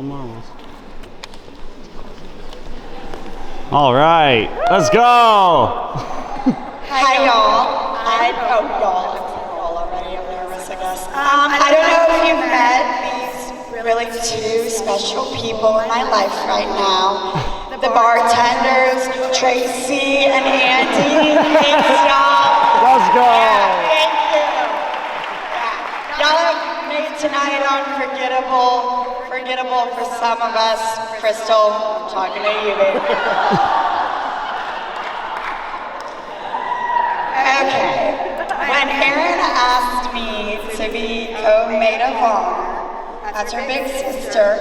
marbles. All right, let's go. Hi, y'all. Y'all already. I'm nervous, I guess. I don't know if you've met these really two special people in my life right now. The bartenders, Tracy and Andy. Thanks, y'all. Let's go. Yeah, thank you. Yeah. Y'all have made tonight unforgettable. Forgettable for some of us. Crystal, I'm talking to you, baby. Okay. When Erin asked me to be co-maid of honor as her big sister,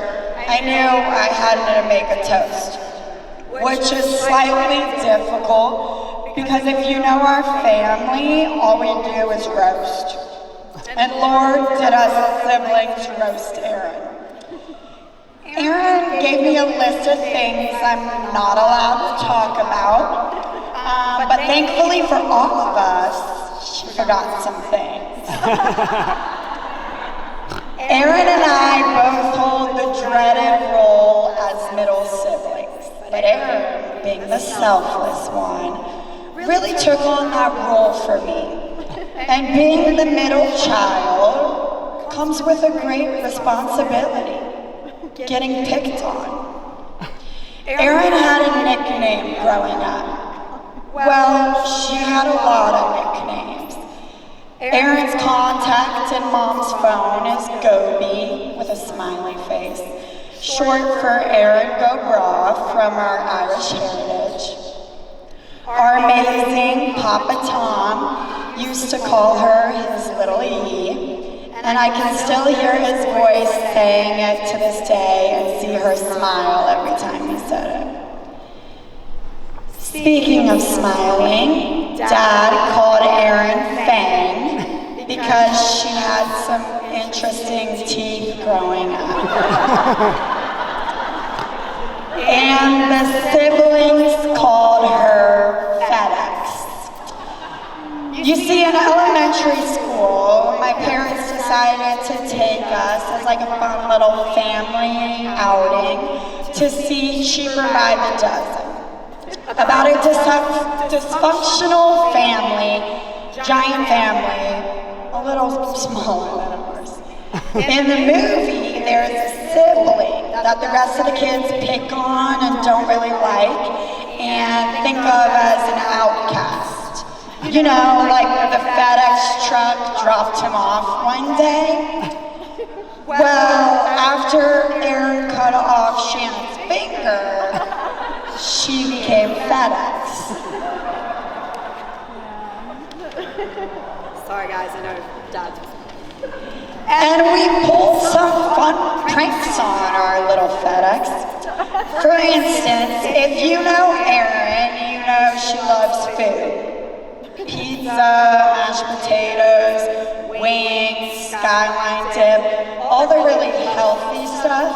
I knew I had to make a toast, which is slightly difficult because if you know our family, all we do is roast. And Lord did us siblings roast Erin. Erin gave me a list of things I'm not allowed to talk about, but thankfully for all of us, she forgot some things. Erin and I both hold the dreaded role as middle siblings, but Erin, being the selfless one, really took on that role for me. And being the middle child comes with a great responsibility, getting picked on. Erin had a nickname growing up. Well, she had a lot of nicknames. Erin's contact in Mom's phone is Gobi with a smiley face, short for Erin Go Bra from our Irish heritage. Our amazing Papa Tom used to call her his little E, and I can still hear his voice saying it to this day and see her smile every time he said it. Speaking of smiling, Dad called Erin Fang because she had some interesting teeth growing up. And the siblings called her FedEx. You see, in elementary school, my parents decided to take us as like a fun little family outing to see Cheaper by the Dozen. About a dysfunctional family, giant family, a little smaller than ours. In the movie, there's a sibling that the rest of the kids pick on and don't really like and think of as an outcast. You know, like the FedEx truck dropped him off one day. Well, after Erin cut off Shannon's finger, she became FedEx. Sorry guys, I know Dad. And we pulled some fun pranks on our little FedEx. For instance, if you know Erin, you know she loves food. Pizza, mashed potatoes, wings, skyline dip, all the really healthy stuff.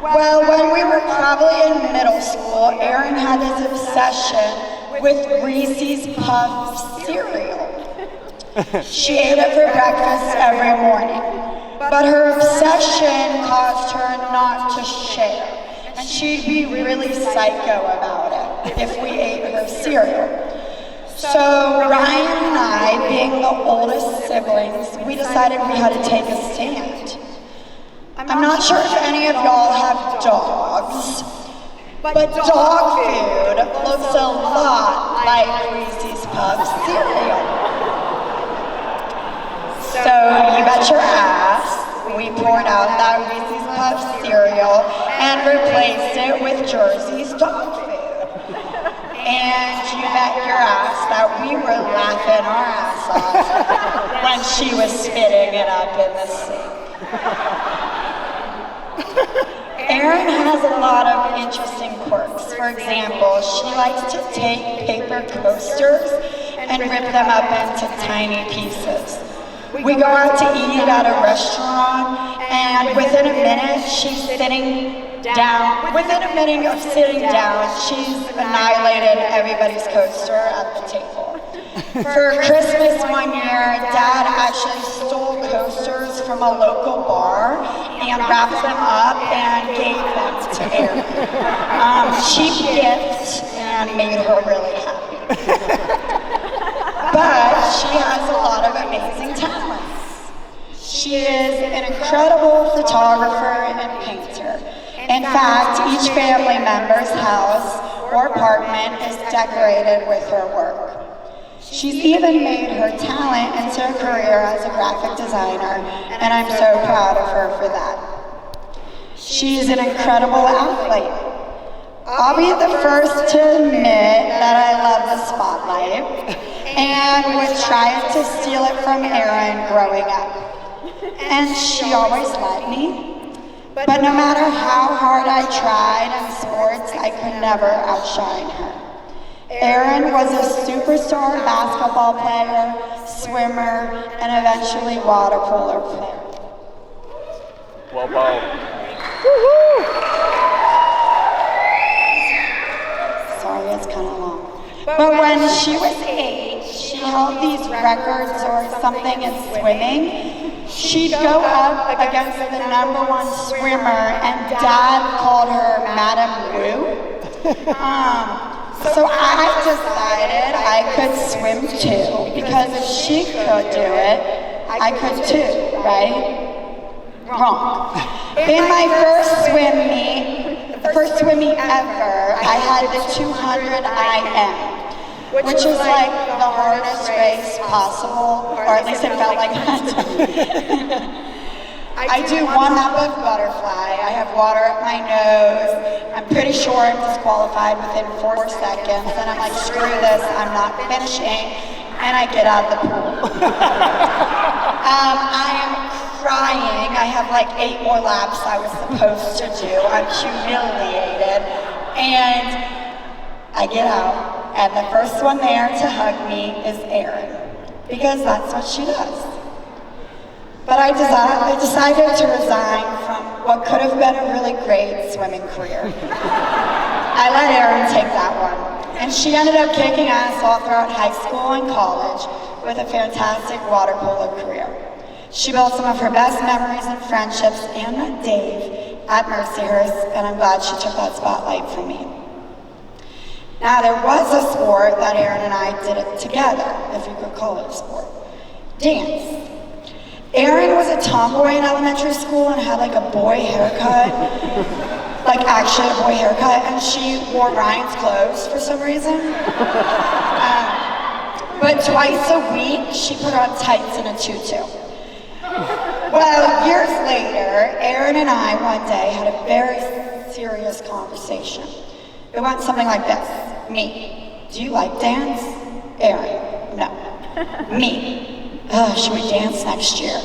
Well, when we were probably in middle school, Erin had this obsession with Reese's Puffs cereal. She ate it for breakfast every morning, but her obsession caused her not to share, and she'd be really psycho about it if we ate her cereal. So Ryan and I, being the oldest siblings, we decided we had to take a stand. I'm not sure if any of y'all have dogs, but dog food looks a lot like Reese's Puffs cereal. So you bet your ass, we poured out that Reese's Puffs cereal and replaced it with Jersey's dog food. And you bet your ass that we were laughing our ass off when she was spitting it up in the sink. Erin has a lot of interesting quirks. For example, she likes to take paper coasters and rip them up into tiny pieces. We go out to eat at a restaurant, and within a minute, she's sitting down. Within a minute of sitting down, she's annihilated everybody's coaster at the table. For Christmas one year, Dad actually stole coasters posters from a local bar and wrapped them up and gave them to Erin. Cheap gift and made her really happy. But she has a lot of amazing talents. She is an incredible photographer and painter. In fact, each family member's house or apartment is decorated with her work. She's even made her talent into a career as a graphic designer, and I'm so proud of her for that. She's an incredible athlete. I'll be the first to admit that I love the spotlight and would try to steal it from Erin growing up. And she always let me. But no matter how hard I tried in sports, I could never outshine her. Erin was a superstar basketball player, swimmer, and eventually water polo player. Whoa. Sorry, it's kind of long. But when she was 8, she held these records or something in swimming. She'd go up against the #1 swimmer, and Dad called her Madam Woo. So I decided I could swim too, because if she could do it, I could too, right? Wrong. In my first swim meet, the first swim meet ever, I had the 200 IM, which is like the hardest race possible, or at least it felt like that to me. I do one hop of butterfly, I have water up my nose, I'm pretty sure I'm disqualified within 4 seconds, and I'm like, screw this, I'm not finishing, and I get out of the pool. I am crying, I have like 8 more laps I was supposed to do, I'm humiliated, and I get out, and the first one there to hug me is Erin, because that's what she does. But I decided to resign from what could have been a really great swimming career. I let Erin take that one, and she ended up kicking ass all throughout high school and college with a fantastic water polo career. She built some of her best memories and friendships and met Dave at Mercyhurst, and I'm glad she took that spotlight from me. Now, there was a sport that Erin and I did it together, if you could call it a sport. Dance. Erin was a tomboy in elementary school and had like a boy haircut, like actually a boy haircut, and she wore Ryan's clothes for some reason. But twice a week, she put on tights and a tutu. Well, years later, Erin and I one day had a very serious conversation. It went something like this. Me, do you like dance? Erin, no. Me, should we dance next year?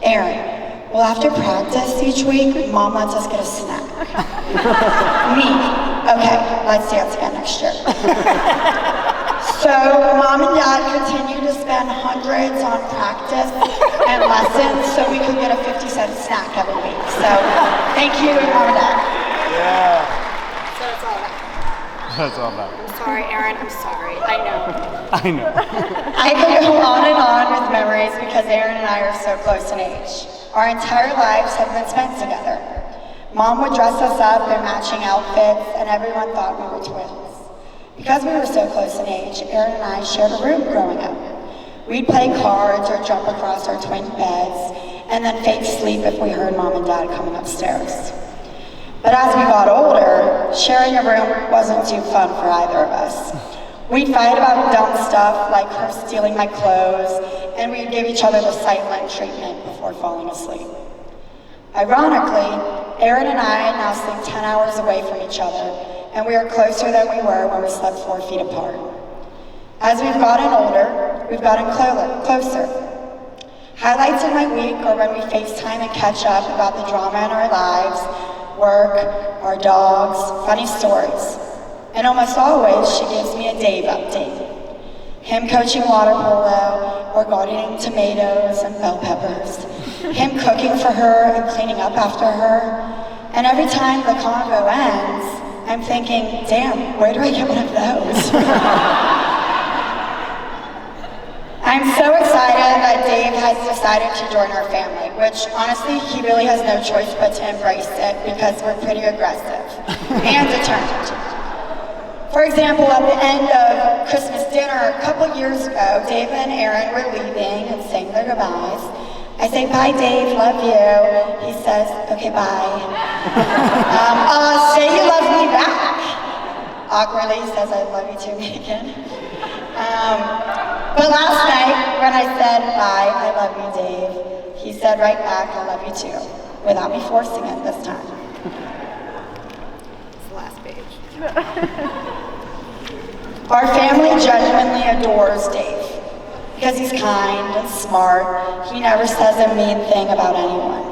Erin, well, after practice each week, Mom lets us get a snack. Me, okay, let's dance again next year. So Mom and Dad continued to spend hundreds on practice and lessons so we could get a 50-cent snack every week. So thank you, Mom and Dad. Yeah. So that's all that. That's all that. I'm sorry, Erin, I'm sorry. I know. I could go on and on with memories because Erin and I are so close in age. Our entire lives have been spent together. Mom would dress us up in matching outfits, and everyone thought we were twins. Because we were so close in age, Erin and I shared a room growing up. We'd play cards or jump across our twin beds, and then fake sleep if we heard Mom and Dad coming upstairs. But as we got older, sharing a room wasn't too fun for either of us. We'd fight about dumb stuff like her stealing my clothes, and we'd give each other the silent treatment before falling asleep. Ironically, Erin and I now sleep 10 hours away from each other, and we are closer than we were when we slept 4 feet apart. As we've gotten older, we've gotten closer. Highlights of my week are when we FaceTime and catch up about the drama in our lives, work, our dogs, funny stories. And almost always, she gives me a Dave update. Him coaching water polo, or gardening tomatoes and bell peppers. Him cooking for her and cleaning up after her. And every time the convo ends, I'm thinking, damn, where do I get one of those? I I'm so excited that Dave has decided to join our family, which honestly, he really has no choice but to embrace it because we're pretty aggressive and determined. For example, at the end of Christmas dinner a couple years ago, Dave and Aaron were leaving and saying their goodbyes. I say, bye Dave, love you. He says, okay, bye. Say you love me back. Awkwardly says, I love you too, Meghan. But last night, when I said, bye, I love you, Dave, he said right back, I love you too, without me forcing it this time. It's the last page. Our family genuinely adores Dave, because he's kind and smart. He never says a mean thing about anyone.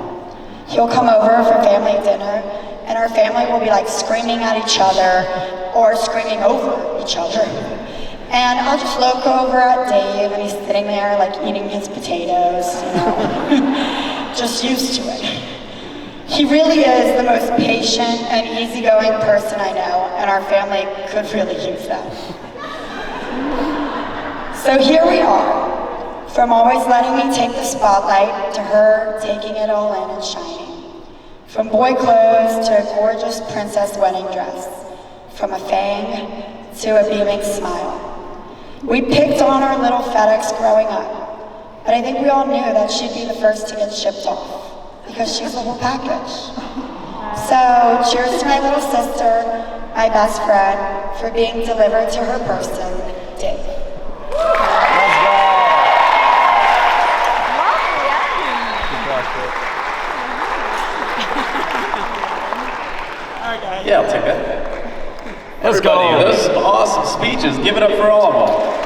He'll come over for family dinner, and our family will be like screaming at each other, or screaming over each other. And I'll just look over at Dave, and he's sitting there like eating his potatoes, you know, just used to it. He really is the most patient and easygoing person I know, and our family could really use that. So here we are, from always letting me take the spotlight to her taking it all in and shining. From boy clothes to a gorgeous princess wedding dress, from a fang to a beaming smile. We picked on our little FedEx growing up, but I think we all knew that she'd be the first to get shipped off, because she's the whole package. So, cheers to my little sister, my best friend, for being delivered to her person, Dave. Yeah, I'll take that. Let's go. Everybody, those awesome speeches. Give it up for all of them.